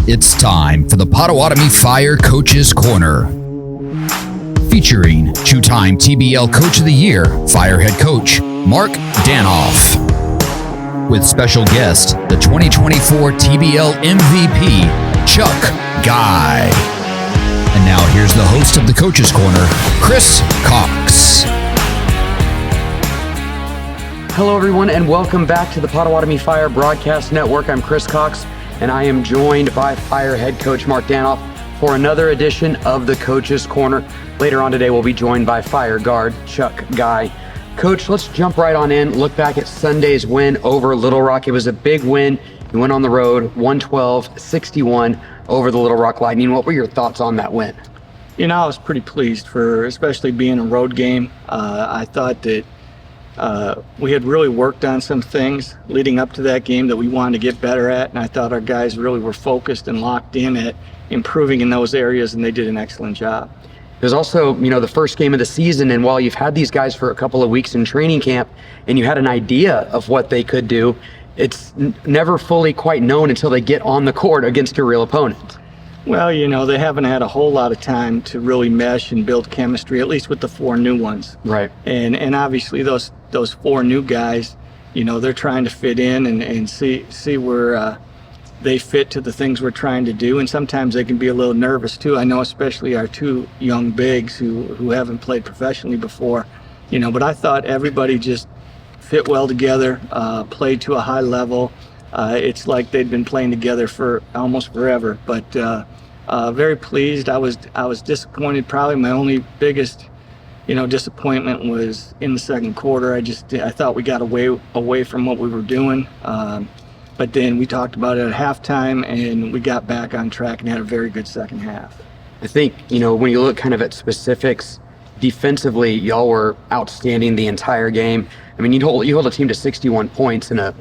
It's time for the Potawatomi Fire Coaches Corner. Featuring two-time TBL Coach of the Year, Fire Head Coach Mark Danoff. With special guest, the 2024 TBL MVP, Chuck Guy. And now here's the host of the Coaches Corner, Chris Cox. Hello everyone and welcome back to the Potawatomi Fire Broadcast Network. I'm Chris Cox and I am joined by Fire Head Coach Mark Danoff for another edition of the Coaches Corner. Later on today we'll be joined by Fire Guard Chuck Guy. Coach, let's jump right on in. Look back at Sunday's win over Little Rock. It was a big win. You went on the road, 112-61 over the Little Rock Lightning. What were your thoughts on that win? You know, I was pretty pleased for especially being a road game. I thought that we had really worked on some things leading up to that game that we wanted to get better at, and I thought our guys really were focused and locked in at improving in those areas, and they did an excellent job. It was also, the first game of the season, and while you've had these guys for a couple of weeks in training camp and you had an idea of what they could do, it's never fully quite known until they get on the court against a real opponent. Well, they haven't had a whole lot of time to really mesh and build chemistry, at least with the four new ones. Right. And obviously those four new guys, they're trying to fit in and see where they fit to the things we're trying to do. And sometimes they can be a little nervous too. I know especially our two young bigs who haven't played professionally before, but I thought everybody just fit well together, played to a high level. It's like they'd been playing together for almost forever, but very pleased. I was disappointed. Probably my only biggest, disappointment was in the second quarter. I thought we got away from what we were doing. But then we talked about it at halftime, and we got back on track and had a very good second half. I think, when you look kind of at specifics, defensively, y'all were outstanding the entire game. I mean, you hold a team to 61 points in a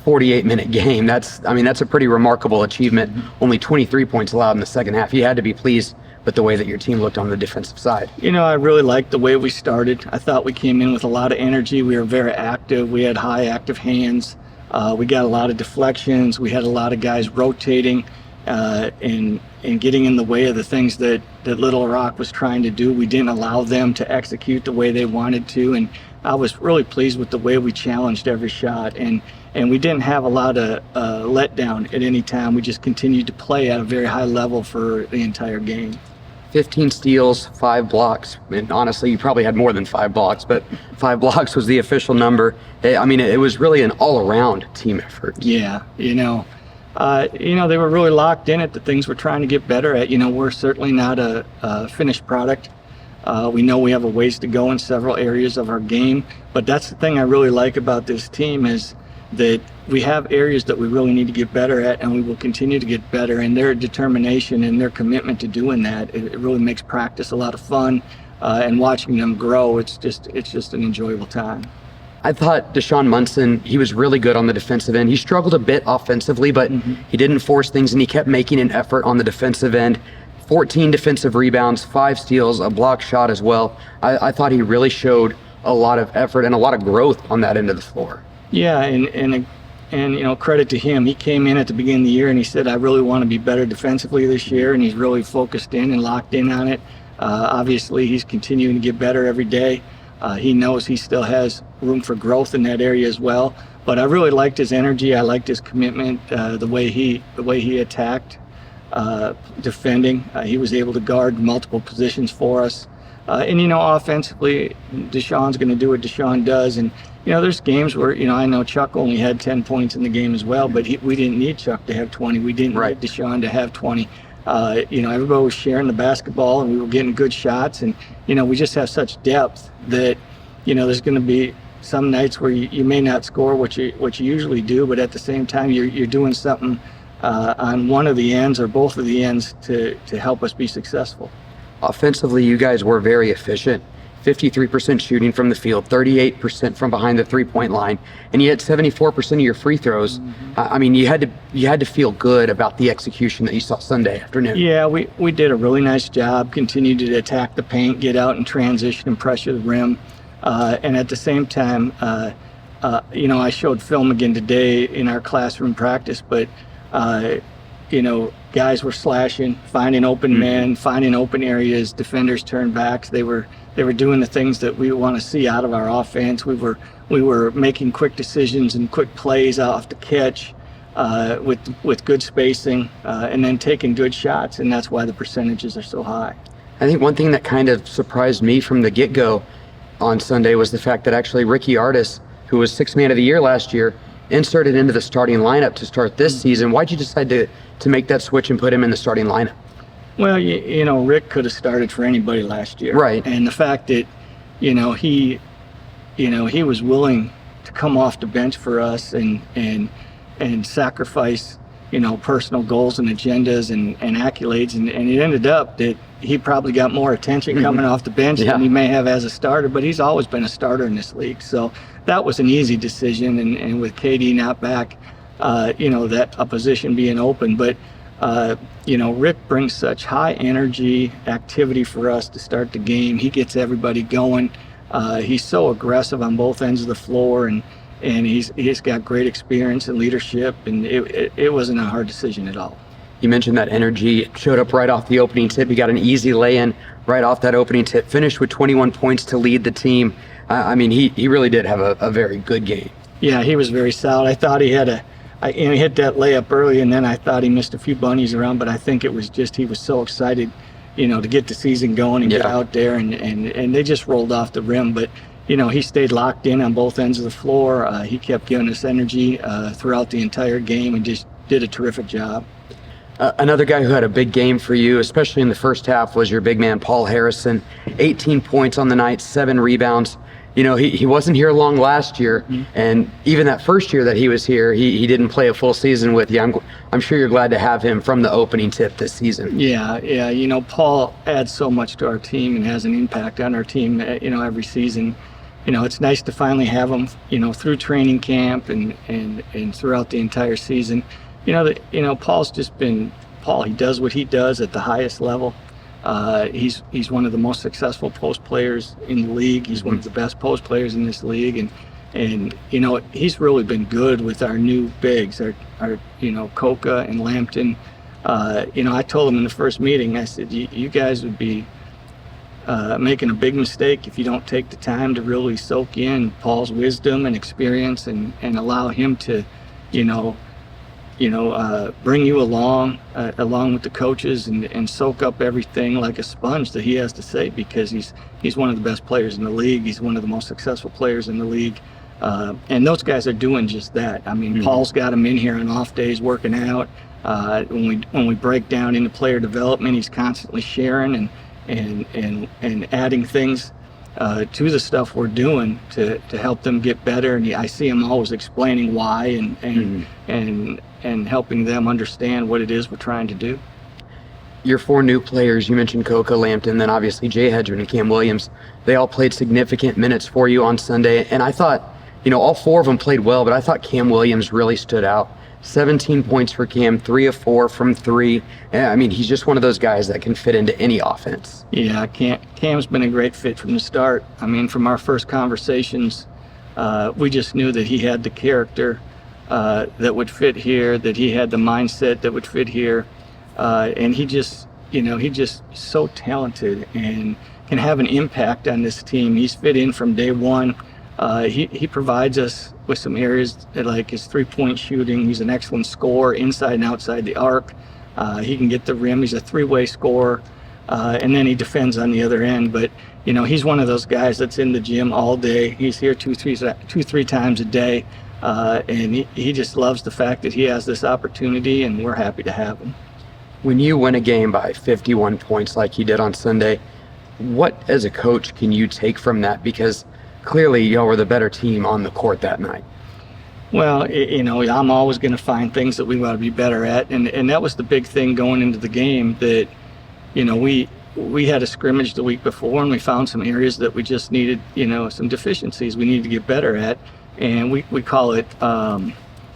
48-minute game. That's a pretty remarkable achievement. Only 23 points allowed in the second half. You had to be pleased with the way that your team looked on the defensive side. I really liked the way we started. I thought we came in with a lot of energy. We were very active. We had high active hands. We got a lot of deflections. We had a lot of guys rotating and getting in the way of the things that Little Rock was trying to do. We didn't allow them to execute the way they wanted to, and I was really pleased with the way we challenged every shot. And we didn't have a lot of letdown at any time. We just continued to play at a very high level for the entire game. 15 steals, 5 blocks, and honestly, you probably had more than 5 blocks, but 5 blocks was the official number. It was really an all-around team effort. Yeah, they were really locked in at the things we're trying to get better at. We're certainly not a finished product. We know we have a ways to go in several areas of our game, but that's the thing I really like about this team is that we have areas that we really need to get better at, and we will continue to get better. And their determination and their commitment to doing that, it really makes practice a lot of fun, and watching them grow, it's just an enjoyable time. I thought Deshaun Munson, he was really good on the defensive end. He struggled a bit offensively, but he didn't force things, and he kept making an effort on the defensive end. 14 defensive rebounds, 5 steals, a block shot as well. I thought he really showed a lot of effort and a lot of growth on that end of the floor. Yeah, and credit to him. He came in at the beginning of the year and he said, I really want to be better defensively this year, and he's really focused in and locked in on it. Obviously, he's continuing to get better every day. He knows he still has room for growth in that area as well. But I really liked his energy. I liked his commitment, the way he attacked defending. He was able to guard multiple positions for us. And offensively, Deshaun's going to do what Deshaun does. And there's games where, I know Chuck only had 10 points in the game as well, but we didn't need Chuck to have 20. We didn't need Deshaun to have 20. Everybody was sharing the basketball and we were getting good shots. And, we just have such depth that, there's going to be some nights where you may not score what you usually do, but at the same time, you're doing something on one of the ends or both of the ends to help us be successful. Offensively, you guys were very efficient. 53% shooting from the field, 38% from behind the three-point line, and you had 74% of your free throws. You had to feel good about the execution that you saw Sunday afternoon. Yeah, we did a really nice job. Continued to attack the paint, get out in transition, and pressure the rim. And at the same time, I showed film again today in our classroom practice, but guys were slashing, finding open men, finding open areas, defenders turned backs. They were doing the things that we want to see out of our offense. We were making quick decisions and quick plays off the catch, with good spacing, and then taking good shots, and that's why the percentages are so high. I think one thing that kind of surprised me from the get-go on Sunday was the fact that actually Ricky Artis, who was Sixth Man of the Year last year, inserted into the starting lineup to start this season. Why'd you decide to make that switch and put him in the starting lineup? Well, Rick could have started for anybody last year. Right. And the fact that, he was willing to come off the bench for us and sacrifice, personal goals and agendas and accolades. And it ended up that he probably got more attention coming off the bench than he may have as a starter, but he's always been a starter in this league. So that was an easy decision. And with KD not back, that a position being open. But, Rick brings such high energy activity for us to start the game. He gets everybody going. He's so aggressive on both ends of the floor, and he's got great experience and leadership, and it wasn't a hard decision at all. You mentioned that energy showed up right off the opening tip. You got an easy lay-in right off that opening tip, finished with 21 points to lead the team. He really did have a very good game. Yeah, he was very solid. I thought he had he hit that layup early, and then I thought he missed a few bunnies around, but I think it was just he was so excited, to get the season going and get out there, and they just rolled off the rim. But, he stayed locked in on both ends of the floor. He kept giving us energy throughout the entire game and just did a terrific job. Another guy who had a big game for you, especially in the first half, was your big man, Paul Harrison. 18 points on the night, 7 rebounds. He wasn't here long last year, and even that first year that he was here, he didn't play a full season with you. I'm sure you're glad to have him from the opening tip this season. Yeah. Paul adds so much to our team and has an impact on our team, every season. It's nice to finally have him, through training camp and throughout the entire season. Paul's just been Paul. He does what he does at the highest level. He's one of the most successful post players in the league. He's one of the best post players in this league, and he's really been good with our new bigs, our Coca and Lampton. I told him in the first meeting, I said, you guys would be making a big mistake if you don't take the time to really soak in Paul's wisdom and experience and allow him to, bring you along with the coaches and soak up everything like a sponge that he has to say, because he's one of the best players in the league. He's one of the most successful players in the league. And those guys are doing just that. Paul's got him in here on off days working out. When we break down into player development, he's constantly sharing and adding things to the stuff we're doing to help them get better. And I see him always explaining why and helping them understand what it is we're trying to do. Your 4 new players, you mentioned Coca, Lampton, then obviously Jay Hedgeman and Cam Williams, they all played significant minutes for you on Sunday. And I thought, all 4 of them played well, but I thought Cam Williams really stood out. 17 points for Cam, 3 of 4 from 3. He's just one of those guys that can fit into any offense. Yeah, Cam's been a great fit from the start. From our first conversations, we just knew that he had the character that would fit here, that he had the mindset that would fit here. And he just so talented and can have an impact on this team. He's fit in from day one. He provides us with some areas like his 3-point shooting. He's an excellent scorer inside and outside the arc. He can get the rim. He's a 3-way scorer. And then he defends on the other end. But, he's one of those guys that's in the gym all day. He's here 2-3 times a day. And he just loves the fact that he has this opportunity, and we're happy to have him. When you win a game by 51 points like you did on Sunday, what as a coach can you take from that? Because clearly y'all were the better team on the court that night. Well, I'm always going to find things that we want to be better at, and that was the big thing going into the game, that we had a scrimmage the week before, and we found some areas that we just needed, some deficiencies we needed to get better at, and we call it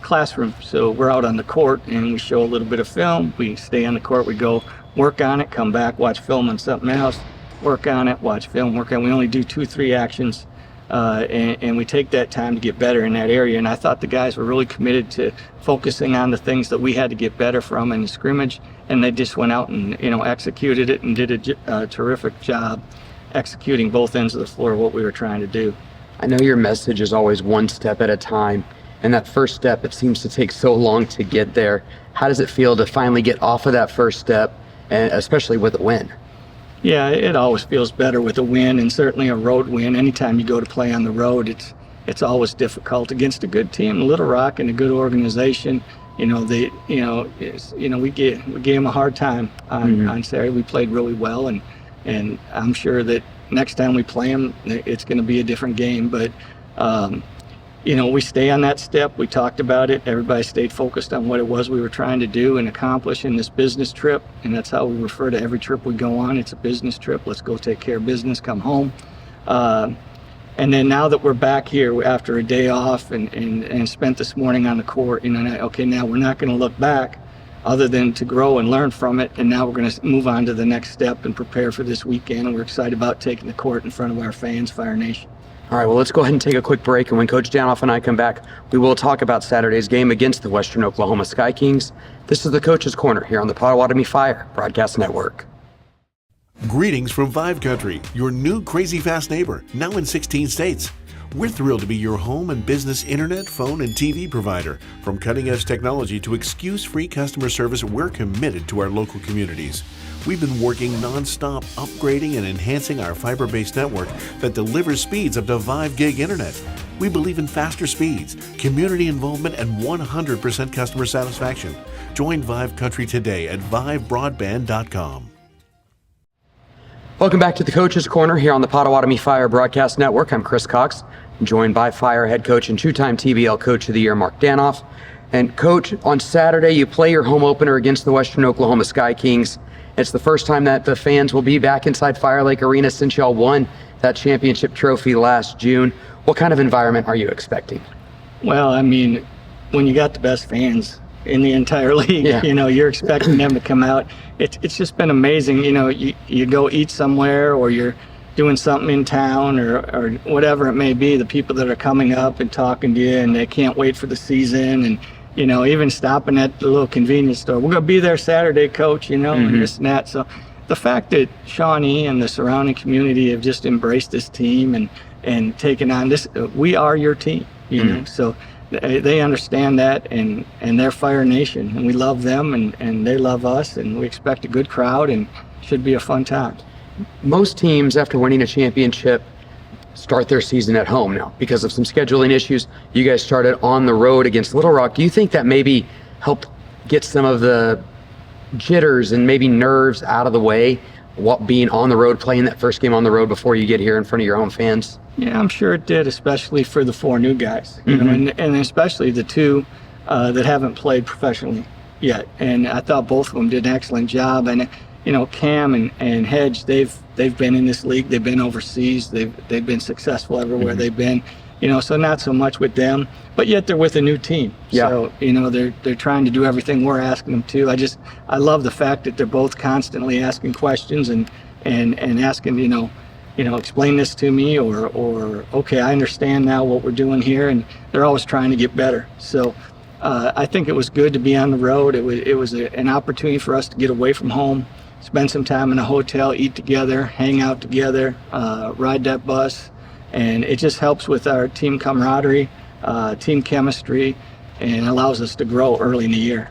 classroom. So we're out on the court and we show a little bit of film. We stay on the court, we go work on it, come back, watch film on something else, work on it, watch film, work on it. We only do 2-3 actions and we take that time to get better in that area. And I thought the guys were really committed to focusing on the things that we had to get better from in the scrimmage, and they just went out and executed it and did a terrific job executing both ends of the floor what we were trying to do. I know your message is always one step at a time, and that first step, it seems to take so long to get there. How does it feel to finally get off of that first step, and especially with a win? Yeah, it always feels better with a win, and certainly a road win. Anytime you go to play on the road, it's always difficult against a good team, Little Rock, and a good organization. We gave them a hard time on Saturday. We played really well, and I'm sure that next time we play them, it's going to be a different game. But we stay on that step. We talked about it. Everybody stayed focused on what it was we were trying to do and accomplish in this business trip. And that's how we refer to every trip we go on. It's a business trip. Let's go take care of business, come home. And then now that we're back here after a day off and spent this morning on the court, now we're not going to look back other than to grow and learn from it. And now we're going to move on to the next step and prepare for this weekend. And we're excited about taking the court in front of our fans, Fire Nation. All right, well, let's go ahead and take a quick break, and when Coach Danoff and I come back, we will talk about Saturday's game against the Western Oklahoma Sky Kings. This is the Coach's Corner here on the Potawatomi Fire Broadcast Network. Greetings from Vive Country, your new crazy fast neighbor, now in 16 states. We're thrilled to be your home and business internet, phone, and TV provider. From cutting-edge technology to excuse-free customer service, we're committed to our local communities. We've been working non-stop upgrading and enhancing our fiber-based network that delivers speeds up to 5 gig internet. We believe in faster speeds, community involvement, and 100% customer satisfaction. Join Vive Country today at vivebroadband.com. Welcome back to the Coach's Corner here on the Potawatomi Fire Broadcast Network. I'm Chris Cox, joined by Fire head coach and two-time TBL Coach of the Year, Mark Danoff. And Coach, on Saturday, you play your home opener against the Western Oklahoma Sky Kings. It's the first time that the fans will be back inside Fire Lake Arena since y'all won that championship trophy last June. What kind of environment are you expecting? Well, I mean, when you got the best fans in the entire league, you're expecting them to come out. It's just been amazing. You go eat somewhere, or you're doing something in town, or whatever it may be, the people that are coming up and talking to you, and they can't wait for the season, and even stopping at the little convenience store. We're going to be there Saturday, Coach, and this and that. So the fact that Shawnee and the surrounding community have just embraced this team and taken on this, we are your team, so they understand that, and they're Fire Nation, and we love them, and they love us, and we expect a good crowd, and should be a fun time. Most teams, after winning a championship, start their season at home now. Because of some scheduling issues, you guys started on the road against Little Rock. Do you think that maybe helped get some of the jitters and maybe nerves out of the way, being on the road, playing that first game on the road before you get here in front of your home fans? Yeah, I'm sure it did, especially for the 4 new guys, and especially the 2 that haven't played professionally yet. And I thought both of them did an excellent job. And Cam and Hedge, they've been in this league, they've been overseas, they've been successful everywhere they've been. So not so much with them, but yet they're with a new team. Yeah. So they're trying to do everything we're asking them to. I love the fact that they're both constantly asking questions and asking explain this to me, or okay, I understand now what we're doing here, and they're always trying to get better. So I think it was good to be on the road. It was an opportunity for us to get away from home, spend some time in a hotel, eat together, hang out together, ride that bus, and it just helps with our team camaraderie, team chemistry, and allows us to grow early in the year.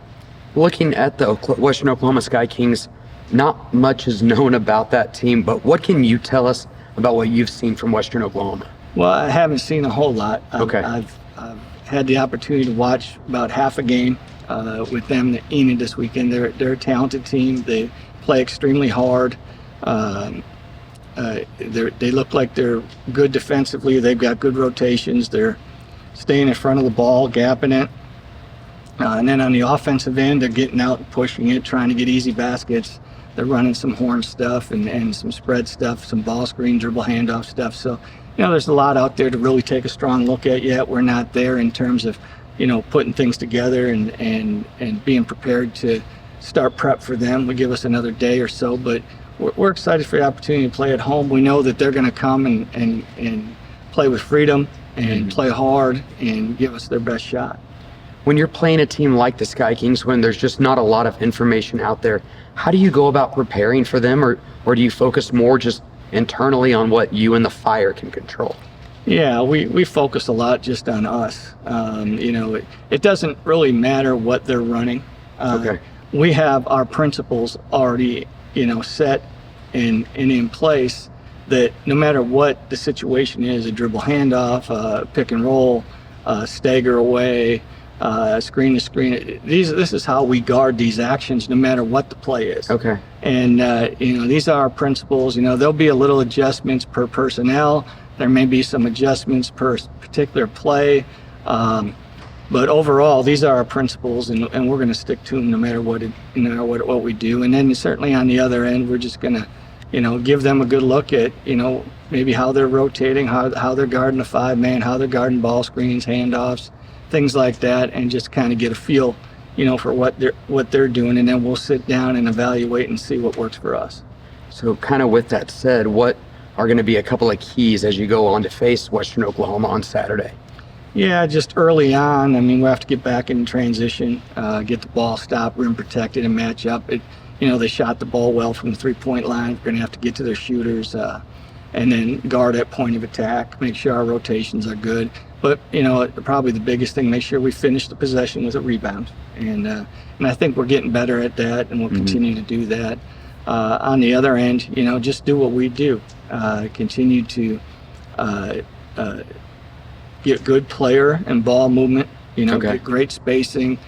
Looking at the Western Oklahoma Sky Kings, not much is known about that team, but what can you tell us about what you've seen from Western Oklahoma? Well, I haven't seen a whole lot. Okay. I've had the opportunity to watch about half a game with them at Enid this weekend. They're a talented team. They play extremely hard. They look like they're good defensively. They've got good rotations. They're staying in front of the ball, gapping it. And then on the offensive end, they're getting out and pushing it, trying to get easy baskets. They're running some horn stuff and some spread stuff, some ball screen, dribble handoff stuff. So, there's a lot out there to really take a strong look at yet. We're not there in terms of, putting things together and being prepared to start prep for them. We give us another day or so, but we're excited for the opportunity to play at home. We know that they're going to come and play with freedom and play hard and give us their best shot. When you're playing a team like the Sky Kings, when there's just not a lot of information out there, how do you go about preparing for them, or do you focus more just internally on what you and the Fire can control? Yeah, we focus a lot just on us. It doesn't really matter what they're running. Okay. We have our principles already, set and in place, that no matter what the situation is, a dribble handoff, pick and roll, stagger away, screen to screen. This is how we guard these actions, no matter what the play is. Okay. And these are our principles. There'll be a little adjustments per personnel. There may be some adjustments per particular play, but overall, these are our principles, and we're going to stick to them no matter what what we do. And then certainly on the other end, we're just going to, give them a good look at, maybe how they're rotating, how they're guarding the 5-man, how they're guarding ball screens, handoffs, things like that, and just kind of get a feel, for what they're doing, and then we'll sit down and evaluate and see what works for us. So kind of with that said, what are going to be a couple of keys as you go on to face Western Oklahoma on Saturday? Yeah, just early on, we have to get back in transition, get the ball stopped, rim protected, and match up. They shot the ball well from the three-point line. We're going to have to get to their shooters, and then guard at point of attack, make sure our rotations are good. But, probably the biggest thing, make sure we finish the possession with a rebound. And I think we're getting better at that, and we'll continue to do that. On the other end, just do what we do. Continue to get good player and ball movement, get great spacing,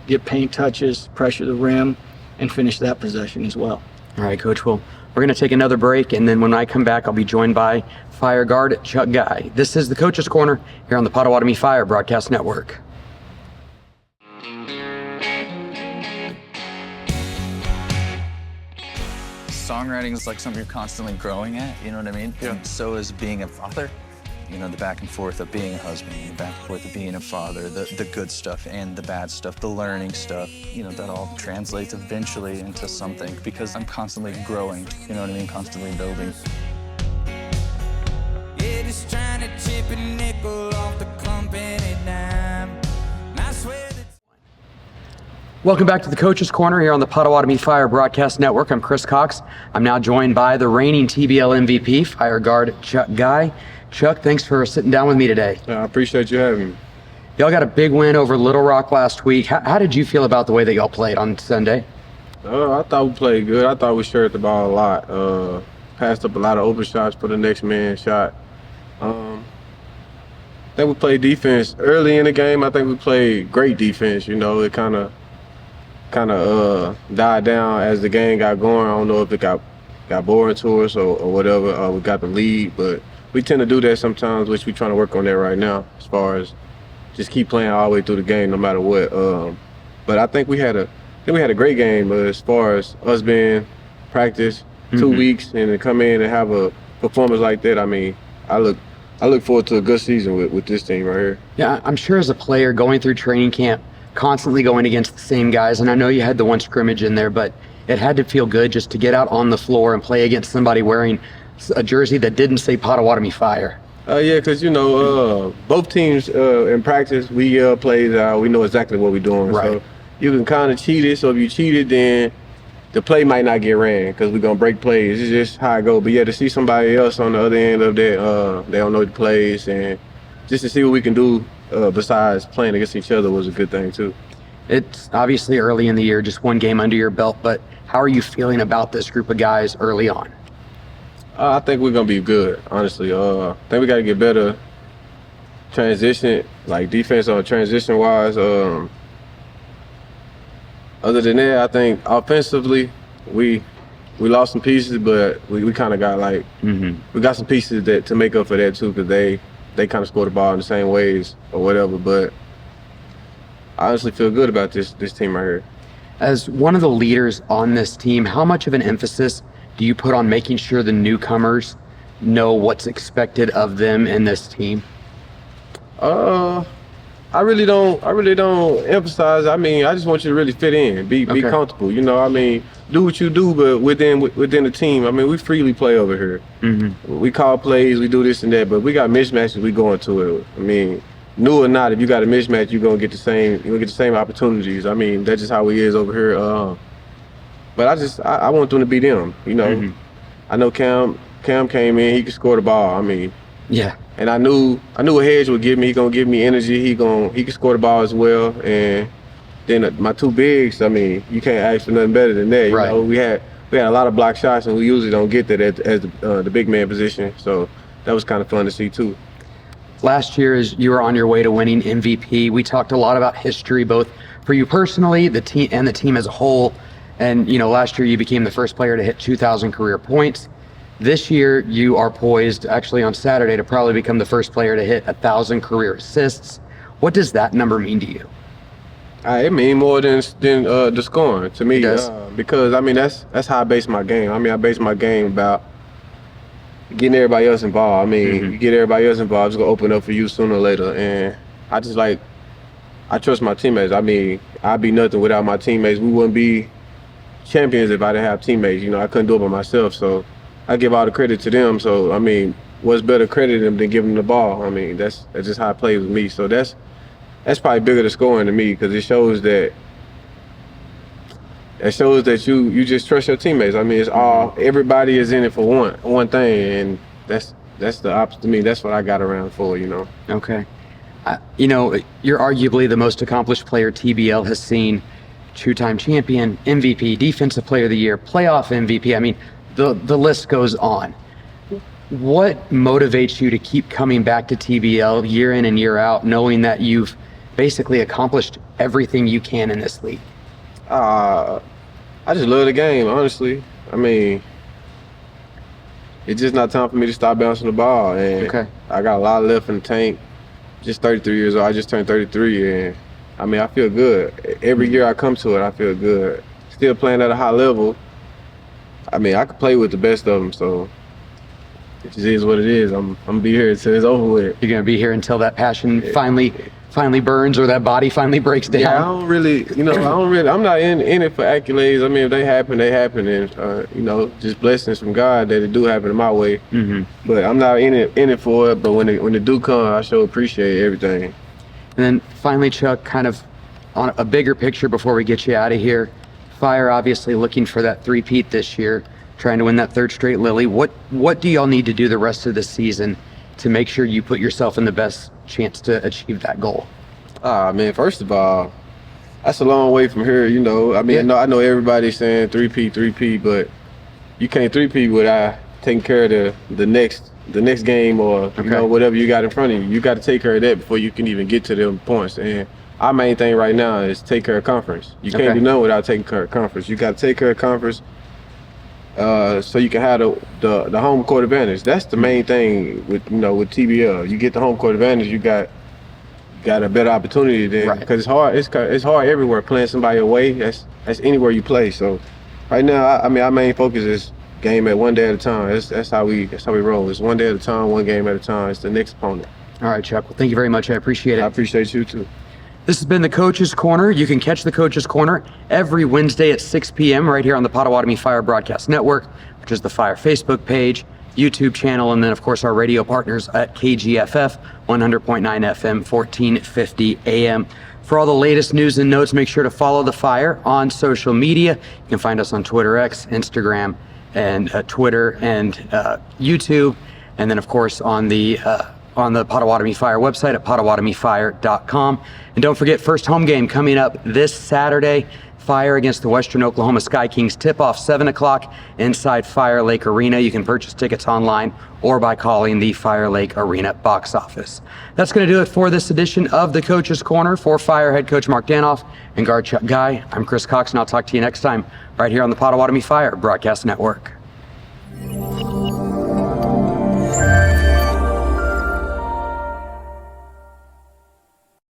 get paint touches, pressure the rim, and finish that possession as well. All right, Coach. Well, we're going to take another break, and then when I come back, I'll be joined by Fire guard Chuck Guy. This is the Coach's Corner here on the Potawatomi Fire Broadcast Network. Songwriting is like something you're constantly growing at, you know what I mean? Yeah. And so is being a father. The back and forth of being a husband, the back and forth of being a father, the good stuff and the bad stuff, the learning stuff, that all translates eventually into something, because I'm constantly growing, you know what I mean? Constantly building. Yeah, just trying to chip a nickel off the company dime. I swear that... Welcome back to the Coach's Corner here on the Potawatomi Fire Broadcast Network. I'm Chris Cox. I'm now joined by the reigning TBL MVP, Fire guard Chuck Guy. Chuck, thanks for sitting down with me today. I appreciate you having me. Y'all got a big win over Little Rock last week. How did you feel about the way that y'all played on Sunday? I thought we played good. I thought we shared the ball a lot. Passed up a lot of open shots for the next man shot. I think we played defense early in the game. I think we played great defense. It kind of died down as the game got going. I don't know if it got boring to us or whatever. We got the lead, but we tend to do that sometimes, which we're trying to work on that right now, as far as just keep playing all the way through the game, no matter what. But I think we had a great game as far as us being practice 2 weeks and to come in and have a performance like that. I look forward to a good season with this team right here. Yeah, I'm sure as a player going through training camp, constantly going against the same guys, and I know you had the one scrimmage in there, but it had to feel good just to get out on the floor and play against somebody wearing a jersey that didn't say Potawatomi Fire. Yeah, because both teams in practice, we played. We know exactly what we're doing. Right. So you can kind of cheat it. So if you cheated, then the play might not get ran because we're gonna break plays. It's just how it goes. But yeah, to see somebody else on the other end of that, they don't know the plays, and just to see what we can do besides playing against each other was a good thing too. It's obviously early in the year, just one game under your belt, but how are you feeling about this group of guys early on? I think we're gonna be good, honestly. I think we gotta get better transition, like defense or transition wise. Other than that, I think offensively we lost some pieces, but we kind of got we got some pieces that to make up for that too, because they kind of score the ball in the same ways or whatever. But I honestly feel good about this team right here. As one of the leaders on this team, how much of an emphasis do you put on making sure the newcomers know what's expected of them in this team? I really don't emphasize. I mean, I just want you to really fit in, be comfortable. You know, I mean, do what you do, but within the team. I mean, we freely play over here. Mm-hmm. We call plays, we do this and that, but we got mismatches. We go into it. I mean, new or not, if you got a mismatch, you're gonna get the same opportunities. I mean, that's just how we is over here. But I want them to be them. You know, I know Cam came in, he could score the ball. I mean, yeah. And I knew what Hedge would give me. He gonna give me energy. He can score the ball as well. And then my two bigs. I mean, you can't ask for nothing better than that. You know, we had a lot of block shots, and we usually don't get that as the big man position. So that was kind of fun to see too. Last year, as you were on your way to winning MVP, we talked a lot about history, both for you personally, the team, and the team as a whole. And you know, last year you became the first player to hit 2,000 career points. This year, you are poised, actually on Saturday, to probably become the first player to hit 1,000 career assists. What does that number mean to you? It means more than the scoring to me, because I mean that's how I base my game. I mean, I base my game about getting everybody else involved. I mean, you get everybody else involved, it's gonna open up for you sooner or later. And I trust my teammates. I mean, I'd be nothing without my teammates. We wouldn't be champions if I didn't have teammates. You know, I couldn't do it by myself. So I give all the credit to them. So I mean, what's better crediting them than giving them the ball? I mean, that's just how it plays with me. So that's probably bigger than scoring to me, because it shows that you just trust your teammates. I mean, everybody is in it for one thing, and that's the opposite to me. That's what I got around for, you know. Okay. You know, you're arguably the most accomplished player TBL has seen. Two-time champion, MVP, Defensive Player of the Year, playoff MVP. I mean, the list goes on. What motivates you to keep coming back to TBL year in and year out, knowing that you've basically accomplished everything you can in this league? I just love the game, honestly. I mean, it's just not time for me to stop bouncing the ball. And I got a lot left in the tank. Just 33 years old. I just turned 33, and I mean, I feel good. Every year I come to it, I feel good. Still playing at a high level. I mean, I could play with the best of them, so it just is what it is. I'm gonna be here until it's over with. You're gonna be here until that passion finally burns, or that body finally breaks down. Yeah, I'm not in it for accolades. I mean, if they happen, they happen, and you know, just blessings from God that it do happen in my way. But I'm not in it for it. But when it do come, I sure appreciate everything. And then finally, Chuck, kind of on a bigger picture before we get you out of here. Fire obviously looking for that three-peat this year, trying to win that third straight Lily. What do y'all need to do the rest of the season to make sure you put yourself in the best chance to achieve that goal? Man, first of all, that's a long way from here, you know. I mean, I know everybody's saying three-peat, but you can't three-peat without taking care of the next game, or you know, whatever you got in front of you. You got to take care of that before you can even get to them points. And our main thing right now is take care of conference. You can't do nothing without taking care of conference. You got to take care of conference so you can have the home court advantage. That's the main thing with TBL. You get the home court advantage, you got a better opportunity then, because it's hard everywhere playing somebody away. That's anywhere you play. So right now, I mean, our main focus is game at one day at a time. That's how we roll. It's one day at a time, one game at a time. It's the next opponent. All right, Chuck. Well, thank you very much. I appreciate it. I appreciate you too. This has been the Coach's Corner. You can catch the Coach's Corner every Wednesday at 6 p.m. right here on the Potawatomi Fire Broadcast Network, which is the Fire Facebook page, YouTube channel, and then, of course, our radio partners at KGFF, 100.9 FM, 1450 AM. For all the latest news and notes, make sure to follow the Fire on social media. You can find us on Twitter X, Instagram, and Twitter, and YouTube, and then, of course, on the Potawatomi Fire website at potawatomiFire.com. And don't forget, first home game coming up this Saturday, Fire against the Western Oklahoma Sky Kings. Tip-off 7 o'clock inside Fire Lake Arena. You can purchase tickets online or by calling the Fire Lake Arena box office. That's going to do it for this edition of the Coach's Corner. For Fire head coach Mark Danoff and guard Chuck Guy, I'm Chris Cox, and I'll talk to you next time right here on the Potawatomi Fire Broadcast Network.